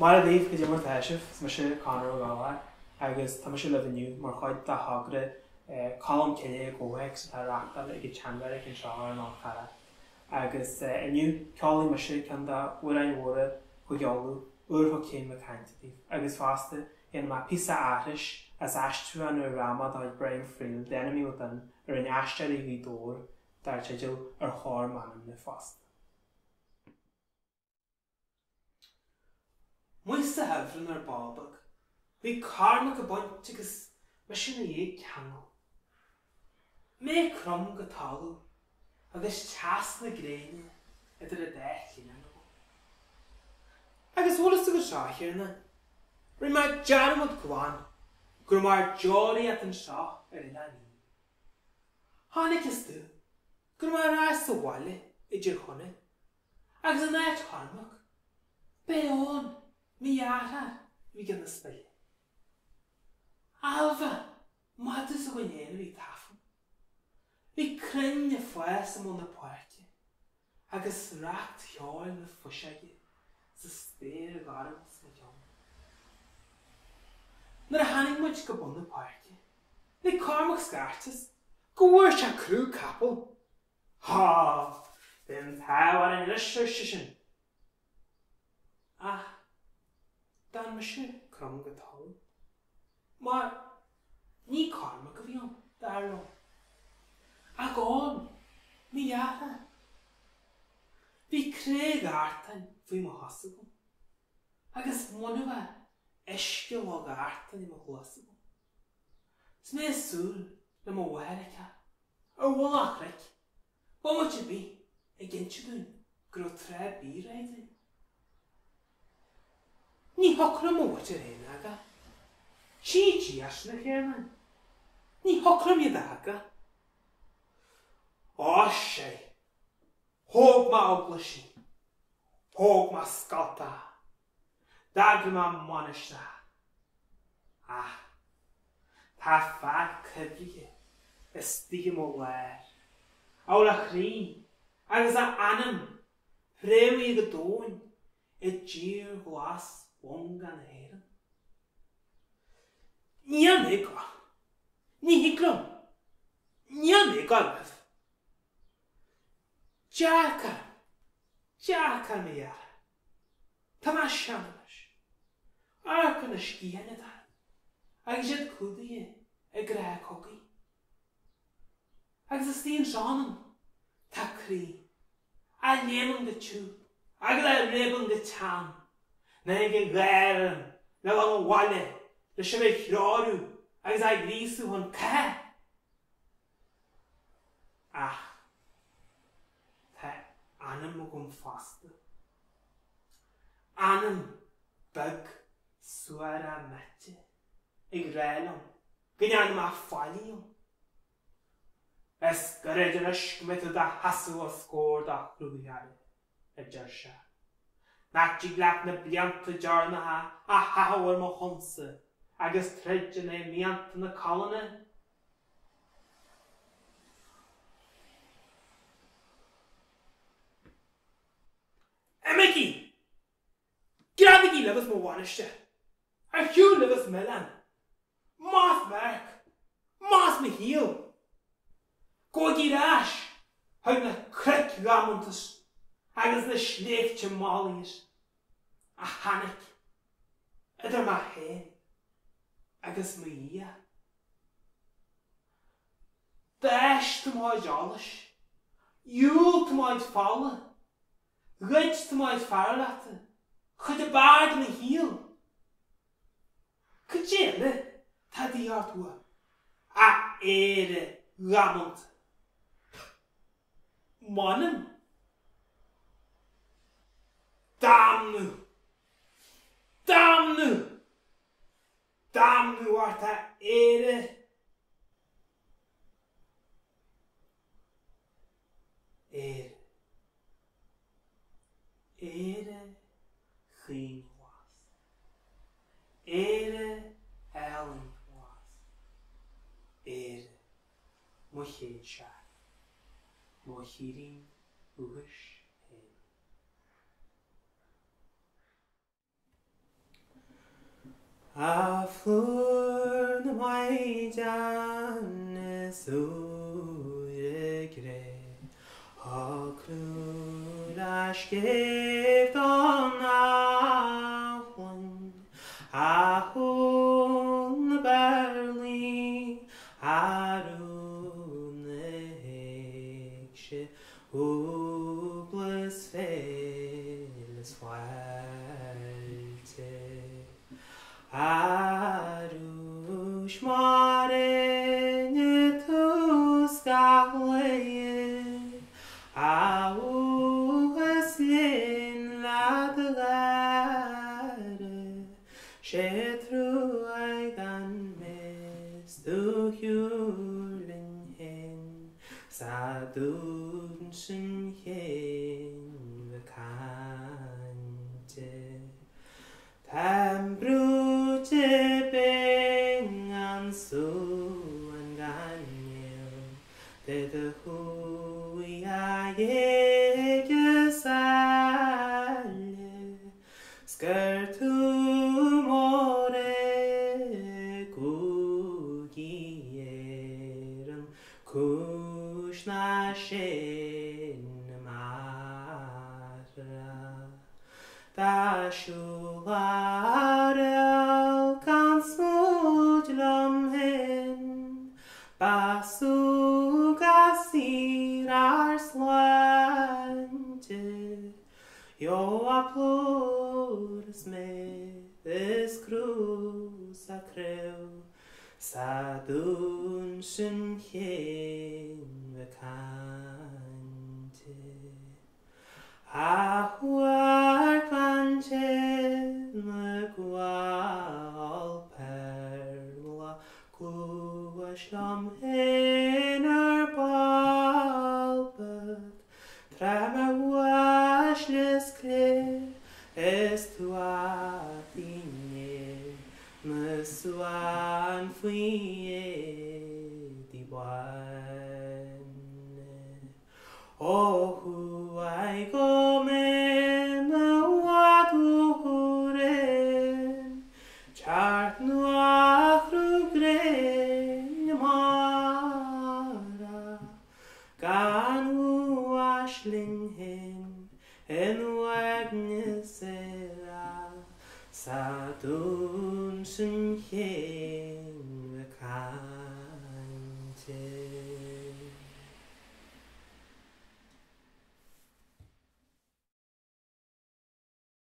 Mar a dtíobh go dtí mar taisibh is mar Seo Conor Ó Gallachóir agus tá sé le bhniu mar chuid de thagra Colmcille ggóthaic sa tá reachtal ag teanmhaire an seáir an áchara. Agus iniu ceálaí mar Seo ceann de uair mhóra go gealú Úrchnoc chéin le Cáinte. Agus fásta in má písa aithris as aistriúcháin ar dráma dá Bhrian Friel déanamí uair ar an Aisteoirí Ghaoth Dobhair dar teideal ar chóir manam na fásta. Muoiste hebhrann ar bábag, bhí carrma go baint agus mar sinna dhéag ceangal. Mé crum go talú agus teas na gréine idir a 10 líon go. Agus bhualas go seo chéarna, ri mar dearmad gháin gur mar deoraíocht an seo ar Uladh Ní. Tháinig is dú gur mar ráis sa bhaile idir chuine agus an áit carmach béón mhír bhí gan na spéile. Alfa matas a ghanéanamh bhí tafam. Bhí crinne fuas am na páirte agus reacht teáil na fuiseige sa spéir a garmas na teom. Nar a tháinig muid go bun na páirte, na carmach scartas go bhfuair se crú capal. Há, den táhar an ilisir sin. Dan mar Seo crum go talú. Mar ní carrma go bhíon dar lom. Ag áin mhír. Bhí créag airtain faoi mo thosa gom. Agus muna isce bhág airtain i mo chluasa gom. Is mé súil le mo uairice ar bhfuil achric. Ba muid a bhí ag ginse dún gur ó tre bí réidir. Ní hocra móid ar héin aga. Sí as na chéann. Ní hocra miad aga. Á sé. Thóg má ogla sin. Thóg má scalta. Dagra má moniste. Tá fear cyblige is tíim ó léir. Ála chrí agus a anam préimí go dóin i ddír glas bóng gan héireann. Ní an é gá. Ní hiclam. Ní an é gá leh. Deacar mé ar. Tá má seanna leis. Arca na scíhanna dar. Agus iad cúdaí ag grá cogaí. Agus is tíon seanam tá crí. A léman go tú. Agus a réban go teann. Na ag ghéireann na bhang bhaile le se bheith chráú agus ag grísú chun cá. Tá anam mo gom fásta. Anam bag suar a mete ag réileam gneann má fáilíom. Es go réidir ysgmit a hasú a scór da chlúigeáil a deir se. Nátí gleap na blianta dearnatha a hathhar mo chunsa agus treidir na mianta na colna. Mici! Grabigí levis mo bhainiste. Ar hiú levis millan. Más merc. Más me híal. Góigí ráis. Haid na cric gamantas. Agus na shliocht málaíos a tháinig idir má héin agus mhír. D'ais tá máid eolais, iúil tá máid fála, ghuid tá máid fearlachta, chud a bard na híal. Go déile tá díart ua a éire gamant. Manam. Damnú! Damnú! Damnú ar tá éire. Éire. Éire chéin was. Éire Ellen was. Éire mo chéad seach. Mo chirin uis. A flúr na maidan is uair gré, a clúr a scéft an áhlainn, a hún na Berlín, arú na héigse, úblas félas fáilte. Arúis marinne tús gahlaigh, a uas linn la de leire, sé trúig an mis dú hiúlinn hin, sa dún sin chéin le Cáinte. Tam brúte bing an sú an ganil, de de hui a dhéige saile, skirtú mhóra Chúige an cúis na sin mhóra. Da siúlar gan smúd lom hin, basú gasír ar sláinte, jo a plúras me is crús a crew, sa dún sin chéin le Cáinte. A uair Cáinte le gháil perla, glúis lom hin ar balbach, tra me uais les clé, is tú a dine, me suan fui di buan. O hu ai go me wadúrin, chart nu achrú grein mhóra, gan uas linn hin en uagnis era, sa dún sin chéin le Cáinte.